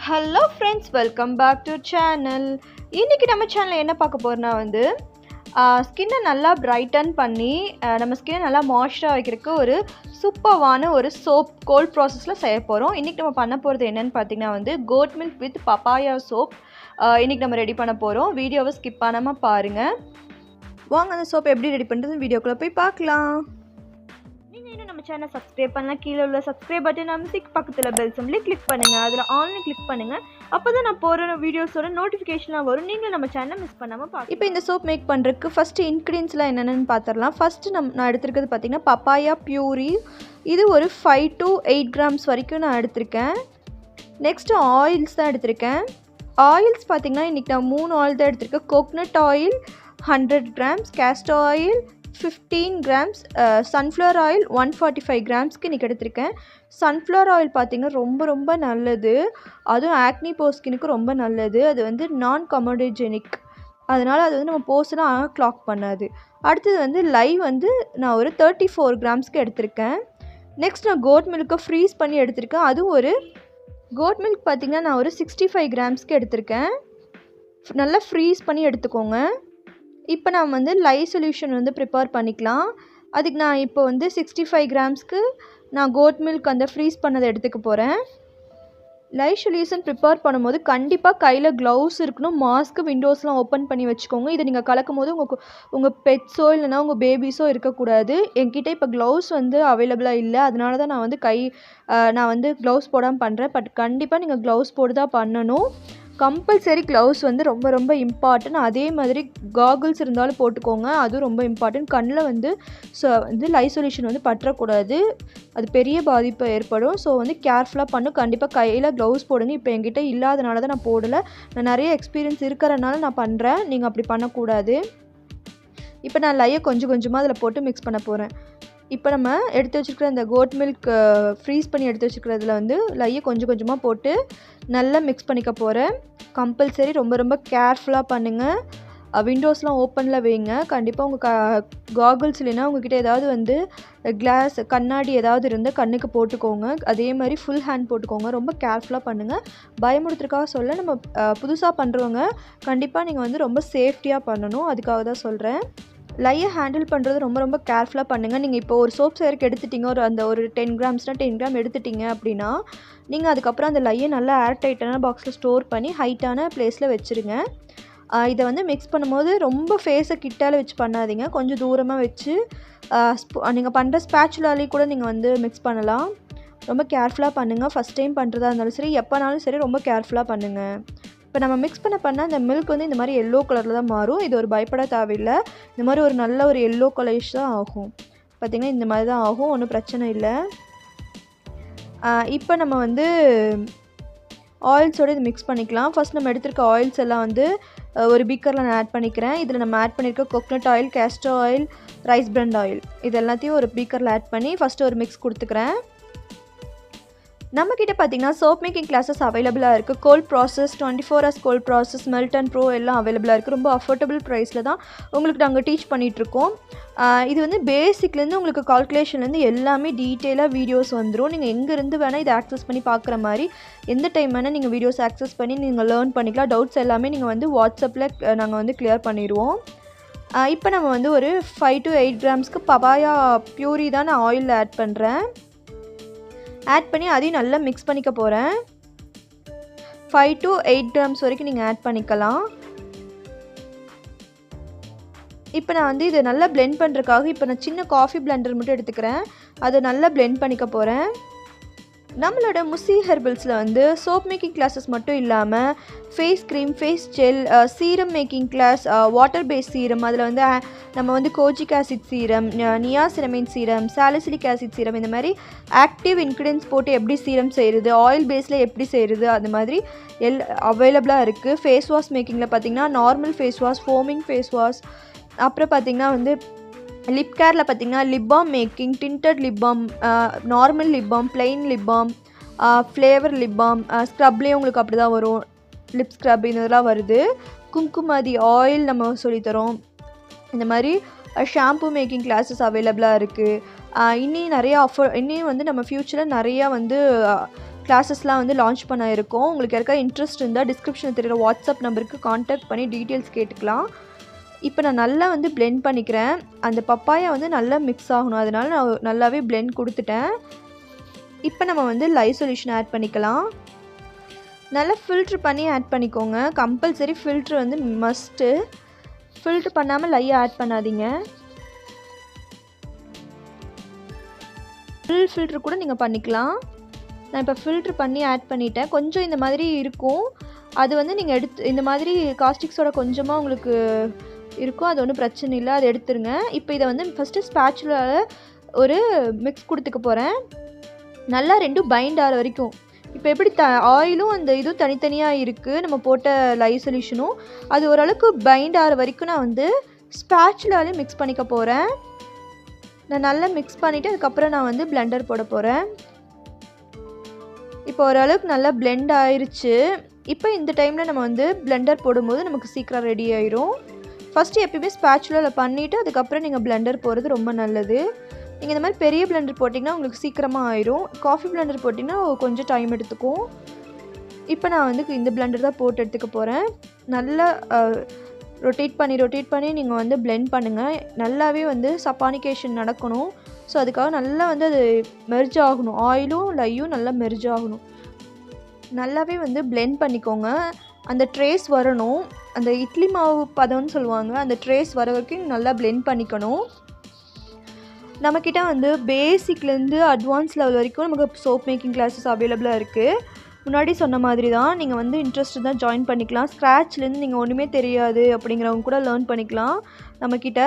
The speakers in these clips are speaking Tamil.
Hello friends, welcome back to channel. இன்றைக்கி நம்ம சேனலில் என்ன பார்க்க போகிறோன்னா ஸ்கின்னை நல்லா பிரைட்டன் பண்ணி நம்ம ஸ்கின்னை நல்லா மாய்ஸ்சராக வைக்கிறதுக்கு ஒரு சூப்பர்வான ஒரு சோப் கோல்ட் ப்ராசஸில் செய்ய போகிறோம். இன்றைக்கி நம்ம பண்ண போகிறது என்னென்னு பார்த்தீங்கன்னா goat milk with papaya soap இன்றைக்கி நம்ம ரெடி பண்ண போகிறோம். வீடியோவை ஸ்கிப் பண்ணாமல் பாருங்கள். வாங்க அந்த சோப் எப்படி ரெடி பண்ணுறது வீடியோக்குள்ளே போய் பார்க்கலாம். நம்ம சேனல் சப்ஸ்கிரைப் பண்ணலாம். கீழே உள்ள சப்ஸ்கிரைப் பட்டன் அமைத்து பக்கத்தில் பெல் சிம்பலையும் கிளிக் பண்ணுங்கள். அதில் ஆன்லைன் கிளிக் பண்ணுங்கள். அப்போ தான் நான் போகிற வீடியோஸோட நோட்டிஃபிகேஷனாக வரும். நீங்கள் நம்ம சேனலை மிஸ் பண்ணாமல் பார்க்கலாம். இப்போ இந்த சோப் மேக் பண்ணுறதுக்கு ஃபஸ்ட்டு இன்க்ரீடியன்ஸ்லாம் என்னென்னு பார்த்துடலாம். ஃபஸ்ட்டு நான் எடுத்துருக்கிறது பார்த்திங்கன்னா பப்பாயா பியூரி. இது ஒரு 5 to 8 grams வரைக்கும் நான் எடுத்திருக்கேன். நெக்ஸ்ட்டு ஆயில்ஸ் தான் எடுத்திருக்கேன். ஆயில்ஸ் பார்த்திங்கன்னா இன்றைக்கி நான் 3 ஆயில் தான் எடுத்திருக்கேன். Coconut oil 100 grams, castor oil 15 grams, sunflower oil 145 gramஸ்க்கு இன்றைக்கி எடுத்திருக்கேன். சன்ஃப்ளவர் ஆயில் பார்த்திங்கன்னா ரொம்ப நல்லது. அதுவும் ஆக்னி போர் ஸ்கினுக்கு ரொம்ப நல்லது. அது நான் கமோடோஜெனிக், அதனால் அது நம்ம போர்ஸ்லாம் கிளாக் பண்ணாது. அடுத்தது லைவ் நான் ஒரு 34 gramஸ்க்கு எடுத்திருக்கேன். நெக்ஸ்ட் நான் கோட் மில்க்கை ஃப்ரீஸ் பண்ணி எடுத்திருக்கேன். அதுவும் ஒரு கோட் மில்க் பார்த்திங்கன்னா நான் ஒரு 65 gramஸ்க்கு எடுத்திருக்கேன். நல்லா ஃப்ரீஸ் பண்ணி எடுத்துக்கோங்க. இப்போ நான் லை சொல்யூஷன் ப்ரிப்பேர் பண்ணிக்கலாம். அதுக்கு நான் இப்போ 65 gramஸ்க்கு நான் கோட் மில்க் ஃப்ரீஸ் பண்ணதை எடுத்துக்க போகிறேன். லை சொல்யூஷன் ப்ரிப்பேர் பண்ணும்போது கண்டிப்பாக கையில் க்ளவுஸ் இருக்கணும். மாஸ்க்கு விண்டோஸ்லாம் ஓப்பன் பண்ணி வச்சுக்கோங்க. இதை நீங்கள் கலக்கும் போது உங்கள் பெட்ஸோ இல்லைனா உங்கள் பேபிஸோ இருக்கக்கூடாது. என்கிட்ட இப்போ க்ளவுஸ் அவைலபிளாக இல்லை. அதனால தான் நான் க்ளவுஸ் போடாமல் பண்ணுறேன். பட் கண்டிப்பாக நீங்கள் க்ளவுஸ் போட்டு தான் பண்ணணும். கம்பல்சரி க்ளவுஸ் ரொம்ப இம்பார்ட்டன்ட். அதே மாதிரி காகுல்ஸ் இருந்தாலும் போட்டுக்கோங்க, அதுவும் ரொம்ப இம்பார்ட்டன்ட். கண்ணில் லை சொல்யூஷன் பற்றக்கூடாது, அது பெரிய பாதிப்பு ஏற்படும். ஸோ கேர்ஃபுல்லாக பண்ணும். கண்டிப்பாக கையில் க்ளவுஸ் போடுங்க. இப்போ என்கிட்ட இல்லாதனால தான் நான் போடலை. நான் நிறைய எக்ஸ்பீரியன்ஸ் இருக்கிறனால நான் பண்ணுறேன். நீங்கள் அப்படி பண்ணக்கூடாது. இப்போ நான் லையை கொஞ்சமாக அதில் போட்டு மிக்ஸ் பண்ண போகிறேன். இப்போ நம்ம எடுத்து வச்சுருக்கிற அந்த கோட் மில்க் ஃப்ரீஸ் பண்ணி எடுத்து வச்சுருக்கிறதுல லையை கொஞ்சமாக போட்டு நல்லா மிக்ஸ் பண்ணிக்க போகிறேன். கம்பல்சரி ரொம்ப கேர்ஃபுல்லாக பண்ணுங்கள். விண்டோஸ்லாம் ஓப்பனில் வைங்க. கண்டிப்பாக உங்கள் காகுல்ஸ் இல்லைன்னா உங்கள்கிட்ட ஏதாவது கிளாஸ் கண்ணாடி ஏதாவது இருந்தால் கண்ணுக்கு போட்டுக்கோங்க. அதே மாதிரி ஃபுல் ஹேண்ட் போட்டுக்கோங்க. ரொம்ப கேர்ஃபுல்லாக பண்ணுங்கள். பயமுறுத்துறதுக்காக சொல்ல, நம்ம புதுசாக பண்ணுறவங்க கண்டிப்பாக நீங்கள் ரொம்ப சேஃப்டியாக பண்ணணும். அதுக்காக தான் சொல்கிறேன். லையை ஹேண்டில் பண்ணுறது ரொம்ப கேர்ஃபுல்லாக பண்ணுங்கள். நீங்கள் இப்போ ஒரு சோப் செய்யறதுக்கு எடுத்துட்டிங்க, ஒரு 10 grams 10 gram எடுத்துட்டிங்க அப்படின்னா நீங்கள் அதுக்கப்புறம் அந்த லையை நல்லா ஏர் டைட்டான பாக்ஸில் ஸ்டோர் பண்ணி ஹைட்டான ப்ளேஸில் வச்சுருங்க. இதை மிக்ஸ் பண்ணும்போது ரொம்ப ஃபேஸை கிட்டால் வச்சு பண்ணாதீங்க. கொஞ்சம் தூரமாக வச்சு நீங்கள் பண்ணுற ஸ்பேச்சுலாலே கூட நீங்கள் மிக்ஸ் பண்ணலாம். ரொம்ப கேர்ஃபுல்லாக பண்ணுங்கள். ஃபஸ்ட் டைம் பண்ணுறதா இருந்தாலும் சரி, எப்போனாலும் சரி, ரொம்ப கேர்ஃபுல்லாக பண்ணுங்கள். இப்போ நம்ம மிக்ஸ் பண்ண அந்த மில்க் இந்த மாதிரி எல்லோ கலரில் தான் மாறும். இது ஒரு பயப்பட தேவையில்லை. இந்த மாதிரி ஒரு நல்ல ஒரு எல்லோ கலர்ஸ் தான் ஆகும். பார்த்திங்கன்னா இந்த மாதிரி தான் ஆகும். ஒன்றும் பிரச்சனை இல்லை. இப்போ நம்ம ஆயில்ஸோடு இது மிக்ஸ் பண்ணிக்கலாம். ஃபஸ்ட் நம்ம எடுத்துருக்க ஆயில்ஸ் எல்லாம் ஒரு பீக்கரில் நான் ஆட் பண்ணிக்கிறேன். இதில் நம்ம ஆட் பண்ணியிருக்க coconut oil, castor oil, rice brand oil இது எல்லாத்தையும் ஒரு பீக்கரில் ஆட் பண்ணி ஃபஸ்ட்டு ஒரு மிக்ஸ் கொடுத்துக்கிறேன். நம்மக்கிட்ட பார்த்திங்கன்னா சோப் மேக்கிங் கிளாஸஸ் அவைலபிளாக இருக்குது. Gold process, 24 hours gold process, melt and bro எல்லாம் அவைலபிளாக இருக்குது. ரொம்ப அஃபோர்டபுள் ப்ரைஸில் தான் உங்களுக்கு நாங்கள் டீச் பண்ணிகிட்ருக்கோம். இது பேசிக்லேருந்து உங்களுக்கு கால்குலேஷன்லேருந்து எல்லாமே டீட்டெயிலாக வீடியோஸ் வந்துடும். நீங்கள் எங்கேருந்து வேணால் இதை ஆக்சஸ் பண்ணி பார்க்குற மாதிரி எந்த டைம் வேணால் நீங்கள் வீடியோஸ் ஆக்சஸ் பண்ணி நீங்கள் லேர்ன் பண்ணிக்கலாம். டவுட்ஸ் எல்லாமே நீங்கள் வாட்ஸ்அப்பில் நாங்கள் கிளியர் பண்ணிடுவோம். இப்போ நம்ம ஒரு 5 to 8 grams பப்பாயா பியூரி தான் நான் ஆயிலில் ஆட் பண்ணுறேன். ஆட் பண்ணி அதையும் நல்லா மிக்ஸ் பண்ணிக்க போகிறேன். 5 to 8 grams வரைக்கும் நீங்கள் ஆட் பண்ணிக்கலாம். இப்போ நான் இதை நல்லா பிளெண்ட் பண்ணுறதுக்காக இப்போ நான் சின்ன காஃபி பிளெண்டர் மட்டும் எடுத்துக்கிறேன். அதை நல்லா பிளெண்ட் பண்ணிக்க போகிறேன். நம்மளோட முசி ஹெர்பல்ஸில் சோப் மேக்கிங் கிளாஸஸ் மட்டும் இல்லாமல் face cream, face gel, serum making class, water base serum, அதில் நம்ம kojic acid serum, niacinamide serum, salicylic acid serum, இந்த மாதிரி ஆக்டிவ் இன்க்ரீடியன்ஸ் போட்டு எப்படி சீரம் செய்கிறது, ஆயில் பேஸில் எப்படி செய்கிறது, அது மாதிரி அவைலபிளாக இருக்குது. ஃபேஸ் வாஷ் மேக்கிங்கில் பார்த்திங்கன்னா normal face wash, foaming face wash, அப்புறம் பார்த்திங்கன்னா லிப் கேரில் பார்த்திங்கன்னா lip balm making, tinted lip balm, normal lip balm, plain lip balm, flavour lip balm, ஸ்க்ரப்லேயும் உங்களுக்கு அப்படி தான் வரும். லிப் ஸ்க்ரப் இதெல்லாம் வருது. குங்குமாதி ஆயில் நம்ம சொல்லித்தரோம். இந்த மாதிரி ஷாம்பு மேக்கிங் கிளாஸஸ் அவைலபிளாக இருக்குது. இன்னும் நிறையா இன்னும் நம்ம ஃப்யூச்சரில் நிறையா கிளாஸஸ்லாம் வந்து லான்ச் பண்ண இருக்கோம். உங்களுக்கு யாருக்கா இன்ட்ரெஸ்ட் இருந்தால் டிஸ்கிரிப்ஷனில் தெரிகிற வாட்ஸ்அப் நம்பருக்கு காண்டாக்ட் பண்ணி டீட்டெயில்ஸ் கேட்டுக்கலாம். இப்போ நான் நல்லா வந்து பிளெண்ட் பண்ணிக்கிறேன். அந்த பப்பாயா வந்து நல்லா மிக்ஸ் ஆகணும். அதனால நான் நல்லாவே பிளெண்ட் கொடுத்துட்டேன். இப்போ நம்ம வந்து லைவ் சொல்யூஷன் ஆட் பண்ணிக்கலாம். நல்லா ஃபில்ட்ரு பண்ணி ஆட் பண்ணிக்கோங்க. கம்பல்சரி ஃபில்ட்ரு வந்து மஸ்ட்டு. ஃபில்ட்ரு பண்ணாமல் லைவ் ஆட் பண்ணாதீங்க. ஃபுல் ஃபில்ட்ரு கூட நீங்கள் பண்ணிக்கலாம். நான் இப்போ ஃபில்ட்ரு பண்ணி ஆட் பண்ணிட்டேன். கொஞ்சம் இந்த மாதிரி இருக்கும். அது வந்து நீங்கள் இந்த மாதிரி காஸ்டிக் சோடா கொஞ்சமாக உங்களுக்கு இருக்கும். அது ஒன்றும் பிரச்சனை இல்லை, அதை எடுத்துருங்க. இப்போ இதை வந்து ஃபஸ்ட்டு ஸ்பேச்சுலாவில் ஒரு மிக்ஸ் கொடுத்துக்க போகிறேன். நல்லா ரெண்டும் பைண்ட் ஆகிற வரைக்கும். இப்போ எப்படி ஆயிலும் அந்த இதுவும் தனித்தனியாக இருக்குது, நம்ம போட்ட லைவ் சொல்யூஷனும். அது ஓரளவுக்கு பைண்ட் ஆகிற வரைக்கும் நான் வந்து ஸ்பேச்சுலாலே மிக்ஸ் பண்ணிக்க போகிறேன். நான் நல்லா மிக்ஸ் பண்ணிவிட்டு அதுக்கப்புறம் நான் வந்து பிளெண்டர் போட போகிறேன். இப்போ ஓரளவுக்கு நல்லா பிளெண்ட் ஆயிடுச்சு. இப்போ இந்த டைமில் நம்ம வந்து பிளெண்டர் போடும்போது நமக்கு சீக்கிரம் ரெடி ஆயிரும். ஃபஸ்ட்டு எப்பயுமே ஸ்பேச்சுலாவில் பண்ணிவிட்டு அதுக்கப்புறம் நீங்கள் பிளெண்டர் போடுறது ரொம்ப நல்லது. நீங்கள் இந்த மாதிரி பெரிய பிளெண்டர் போட்டிங்கன்னா உங்களுக்கு சீக்கிரமாக ஆயிரும். காஃபி பிளெண்டர் போட்டிங்கன்னா கொஞ்சம் டைம் எடுத்துக்கும். இப்போ நான் வந்து இந்த பிளெண்டர் தான் போட்டு எடுத்துக்க போகிறேன். நல்லா ரொட்டேட் பண்ணி நீங்கள் வந்து பிளெண்ட் பண்ணுங்கள். நல்லாவே வந்து சப்பானிகேஷன் நடக்கணும். ஸோ அதுக்காக நல்லா வந்து அது மெர்ஜ் ஆகணும். ஆயிலும் லையும் நல்லா மெர்ஜ் ஆகணும். நல்லாவே வந்து பிளெண்ட் பண்ணிக்கோங்க. அந்த ட்ரேஸ் வரணும். அந்த இட்லி மாவு பதம்னு சொல்லுவாங்க, அந்த ட்ரேஸ் வர வரைக்கும் நல்லா பிளெண்ட் பண்ணிக்கணும். நம்மக்கிட்ட வந்து பேசிக்லேருந்து அட்வான்ஸ் லெவல் வரைக்கும் நமக்கு சோப் மேக்கிங் கிளாஸஸ் அவைலபிளாக இருக்குது. முன்னாடி சொன்ன மாதிரி தான், நீங்கள் வந்து இன்ட்ரெஸ்ட் தான் ஜாயின் பண்ணிக்கலாம். ஸ்க்ராட்ச்லேருந்து நீங்கள் ஒன்றுமே தெரியாது அப்படிங்கிறவங்க கூட லேர்ன் பண்ணிக்கலாம் நம்மக்கிட்ட.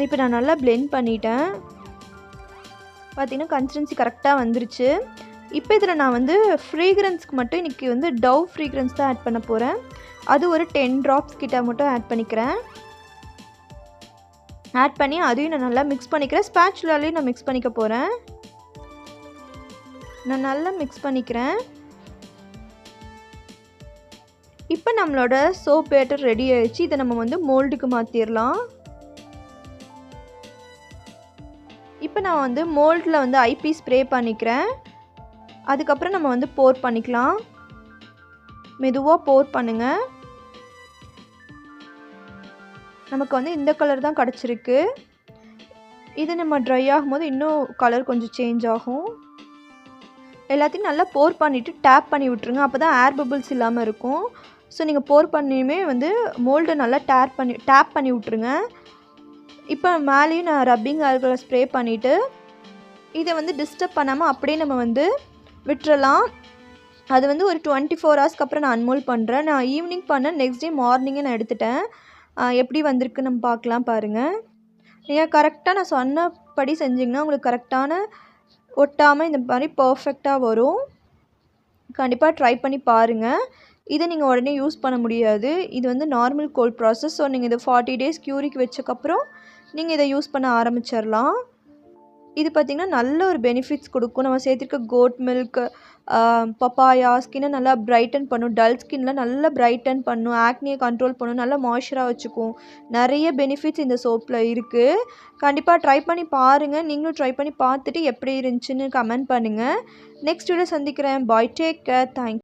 இப்போ நான் நல்லா பிளெண்ட் பண்ணிட்டேன். பார்த்திங்கன்னா கன்சிஸ்டன்சி கரெக்டாக வந்துருச்சு. இப்போ இதில் நான் வந்து ஃப்ரீக்ரன்ஸ்க்கு மட்டும் இன்றைக்கி வந்து டவ் ஃப்ரீக்ரன்ஸ் தான் ஆட் பண்ண போகிறேன். அது ஒரு 10 ட்ராப்ஸ் கிட்ட மட்டும் ஆட் பண்ணிக்கிறேன். ஆட் பண்ணி அதையும் நான் நல்லா மிக்ஸ் பண்ணிக்கிறேன். ஸ்பேச்சுலாலையும் நான் மிக்ஸ் பண்ணிக்க போகிறேன். நான் நல்லா மிக்ஸ் பண்ணிக்கிறேன். இப்போ நம்மளோட சோப் பேட்டர் ரெடி ஆயிடுச்சு. இதை நம்ம வந்து மோல்டுக்கு மாற்றிடலாம். இப்போ நான் வந்து மோல்டில் வந்து ஐபி ஸ்ப்ரே பண்ணிக்கிறேன். அதுக்கப்புறம் நம்ம வந்து போர் பண்ணிக்கலாம். மெதுவாக போர் பண்ணுங்கள். நமக்கு வந்து இந்த கலர் தான் கிடச்சிருக்கு. இது நம்ம ட்ரை ஆகும்போது இன்னும் கலர் கொஞ்சம் சேஞ்ச் ஆகும். எல்லாத்தையும் நல்லா போர் பண்ணிவிட்டு டேப் பண்ணி விட்ருங்க. அப்போ தான் ஏர் பபிள்ஸ் இல்லாமல் இருக்கும். ஸோ நீங்கள் போர் பண்ணியுமே வந்து மோல்டை நல்லா டேப் பண்ணி விட்ருங்க. இப்போ மேலேயும் நான் ரப்பிங் ஆல்கஹால் ஸ்ப்ரே பண்ணிவிட்டு இதை வந்து டிஸ்டர்ப் பண்ணாமல் அப்படியே நம்ம வந்து விட்டுறலாம். அது வந்து ஒரு 24 ஹவர்ஸ்க்கு அப்புறம் நான் அன்மோல்ட் பண்ணுறேன். நான் ஈவினிங் பண்ணேன், நெக்ஸ்ட் டே மார்னிங்கே நான் எடுத்துட்டேன். எப்படி வந்திருக்கு நம்ம பார்க்கலாம் பாருங்கள். நீங்கள் கரெக்டாக நான் சொன்னபடி செஞ்சிங்கன்னா உங்களுக்கு கரெக்டான ஒட்டாமல் இந்த மாதிரி பர்ஃபெக்டாக வரும். கண்டிப்பாக ட்ரை பண்ணி பாருங்கள். இதை நீங்கள் உடனே யூஸ் பண்ண முடியாது. இது வந்து நார்மல் கோல்ட் ப்ராசஸ். ஸோ நீங்கள் இதை 40 டேஸ் க்யூரிக்கு வச்சக்கப்புறம் நீங்கள் இதை யூஸ் பண்ண ஆரம்பிச்சிடலாம். இது பார்த்திங்கன்னா நல்ல ஒரு பெனிஃபிட்ஸ் கொடுக்கும். நம்ம சேர்த்துருக்க கோட் மில்க், பப்பாயா ஸ்கின்னை நல்லா பிரைட்டன் பண்ணும். டல் ஸ்கின்னில் நல்லா பிரைட்டன் பண்ணும். ஆக்னியை கண்ட்ரோல் பண்ணும். நல்லா மாய்ஸ்சராக வச்சுக்கும். நிறைய பெனிஃபிட்ஸ் இந்த சோப்பில் இருக்குது. கண்டிப்பாக ட்ரை பண்ணி பாருங்கள். நீங்களும் ட்ரை பண்ணி பார்த்துட்டு எப்படி இருந்துச்சுன்னு கமெண்ட் பண்ணுங்கள். நெக்ஸ்ட் வீடியோ சந்திக்கிறேன். பாய், டேக் கேர், தேங்க்யூ.